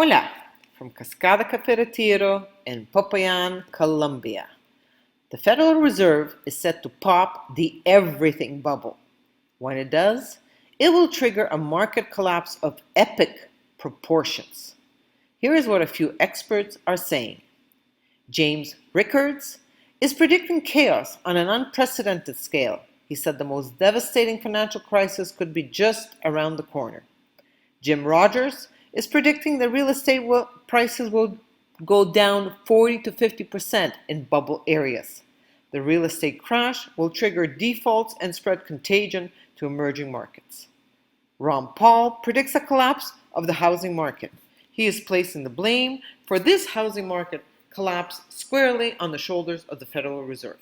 Hola, from Cascada Cafe Retiro in Popayan, Colombia. The Federal Reserve is set to pop the everything bubble. When it does, it will trigger a market collapse of epic proportions. Here is what a few experts are saying. James Rickards is predicting chaos on an unprecedented scale. He said the most devastating financial crisis could be just around the corner. Jim Rogers is predicting that real estate prices will go down 40 to 50% in bubble areas. The real estate crash will trigger defaults and spread contagion to emerging markets. Ron Paul predicts a collapse of the housing market. He is placing the blame for this housing market collapse squarely on the shoulders of the Federal Reserve.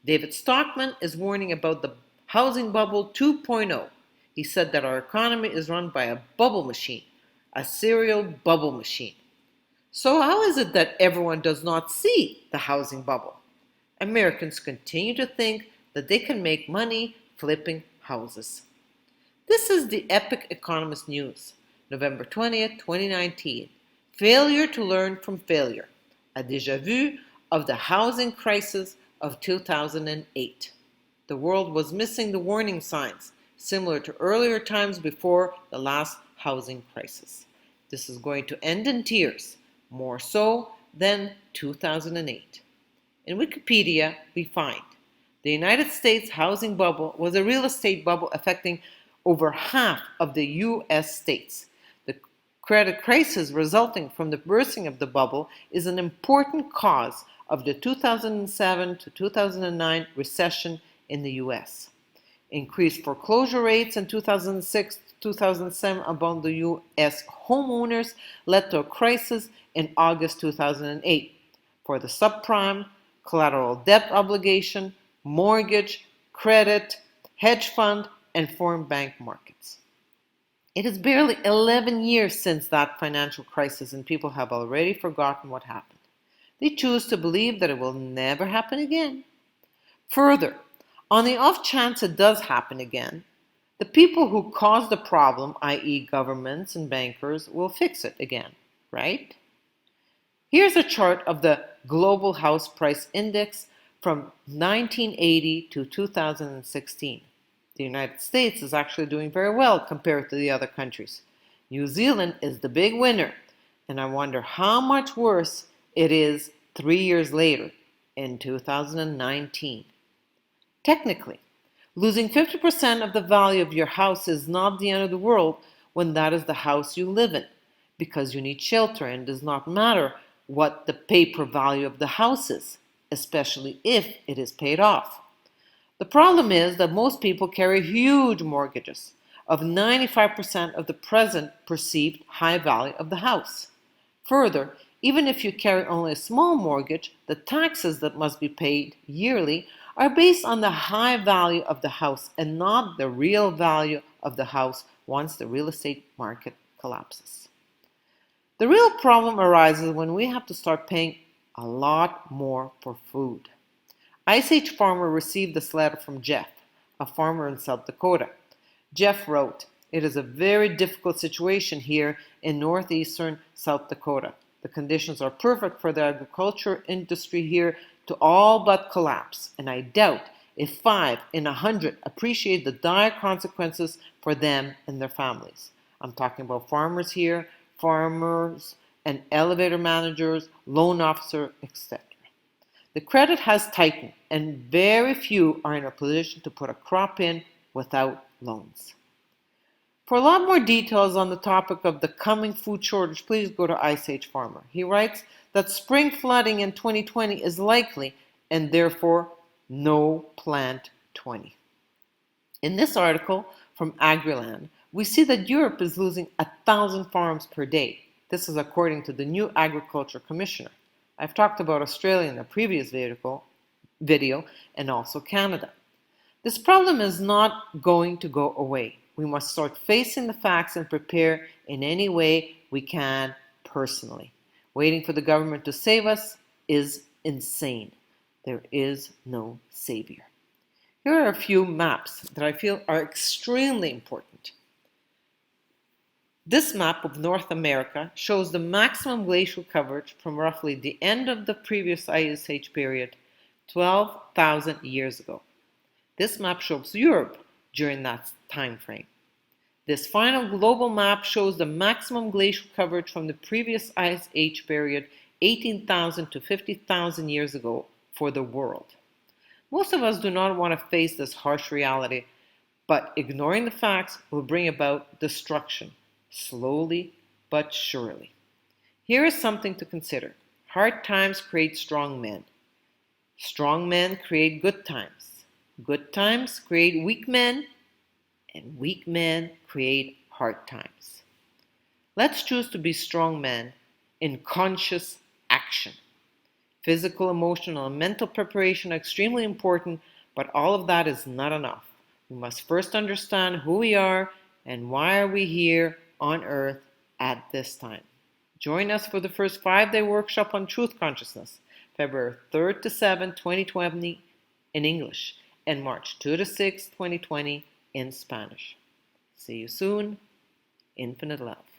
David Stockman is warning about the housing bubble 2.0. He said that our economy is run by a bubble machine, a serial bubble machine. So how is it that everyone does not see the housing bubble? Americans continue to think that they can make money flipping houses. This is the Epic Economist News, November 20th, 2019. Failure to learn from failure, a déjà vu of the housing crisis of 2008. The world was missing the warning signs, similar to earlier times before the last housing crisis. This is going to end in tears, more so than 2008. In Wikipedia, we find the United States housing bubble was a real estate bubble affecting over half of the U.S. states. The credit crisis resulting from the bursting of the bubble is an important cause of the 2007 to 2009 recession in the U.S. Increased foreclosure rates in 2006-2007 among the U.S. homeowners led to a crisis in August 2008 for the subprime, collateral debt obligation, mortgage, credit, hedge fund, and foreign bank markets. It is barely 11 years since that financial crisis, and people have already forgotten what happened. They choose to believe that it will never happen again. Further, on the off chance it does happen again, the people who caused the problem, i.e. governments and bankers, will fix it again, right? Here's a chart of the Global House Price Index from 1980 to 2016. The United States is actually doing very well compared to the other countries. New Zealand is the big winner, and I wonder how much worse it is 3 years later, in 2019. Technically, losing 50% of the value of your house is not the end of the world when that is the house you live in, because you need shelter and it does not matter what the pay-per value of the house is, especially if it is paid off. The problem is that most people carry huge mortgages of 95% of the present perceived high value of the house. Further, even if you carry only a small mortgage, the taxes that must be paid yearly are based on the high value of the house and not the real value of the house once the real estate market collapses. The real problem arises when we have to start paying a lot more for food. Ice Age Farmer received this letter from Jeff, a farmer in South Dakota. Jeff wrote, "It is a very difficult situation here in northeastern South Dakota. The conditions are perfect for the agriculture industry here to all but collapse, and I doubt if 5 in 100 appreciate the dire consequences for them and their families." I'm talking about farmers here, farmers and elevator managers, loan officer, etc. The credit has tightened, and very few are in a position to put a crop in without loans. For a lot more details on the topic of the coming food shortage, please go to Ice Age Farmer. He writes that spring flooding in 2020 is likely, and therefore no plant 20. In this article from Agriland, we see that Europe is losing 1,000 farms per day. This is according to the new Agriculture Commissioner. I've talked about Australia in a previous video and also Canada. This problem is not going to go away. We must start facing the facts and prepare in any way we can personally. Waiting for the government to save us is insane. There is no savior. Here are a few maps that I feel are extremely important. This map of North America shows the maximum glacial coverage from roughly the end of the previous Ice Age period, 12,000 years ago. This map shows Europe during that time frame. This final global map shows the maximum glacial coverage from the previous Ice Age period, 18,000 to 50,000 years ago, for the world. Most of us do not want to face this harsh reality, but ignoring the facts will bring about destruction, slowly but surely. Here is something to consider. Hard times create strong men. Strong men create good times. Good times create weak men, and weak men create hard times. Let's choose to be strong men in conscious action. Physical, emotional, and mental preparation are extremely important, but all of that is not enough. We must first understand who we are and why are we here on Earth at this time. Join us for the first 5-day workshop on truth consciousness, February 3rd to 7th, 2020 in English, and March 2 to 6, 2020 in Spanish. See you soon. Infinite love.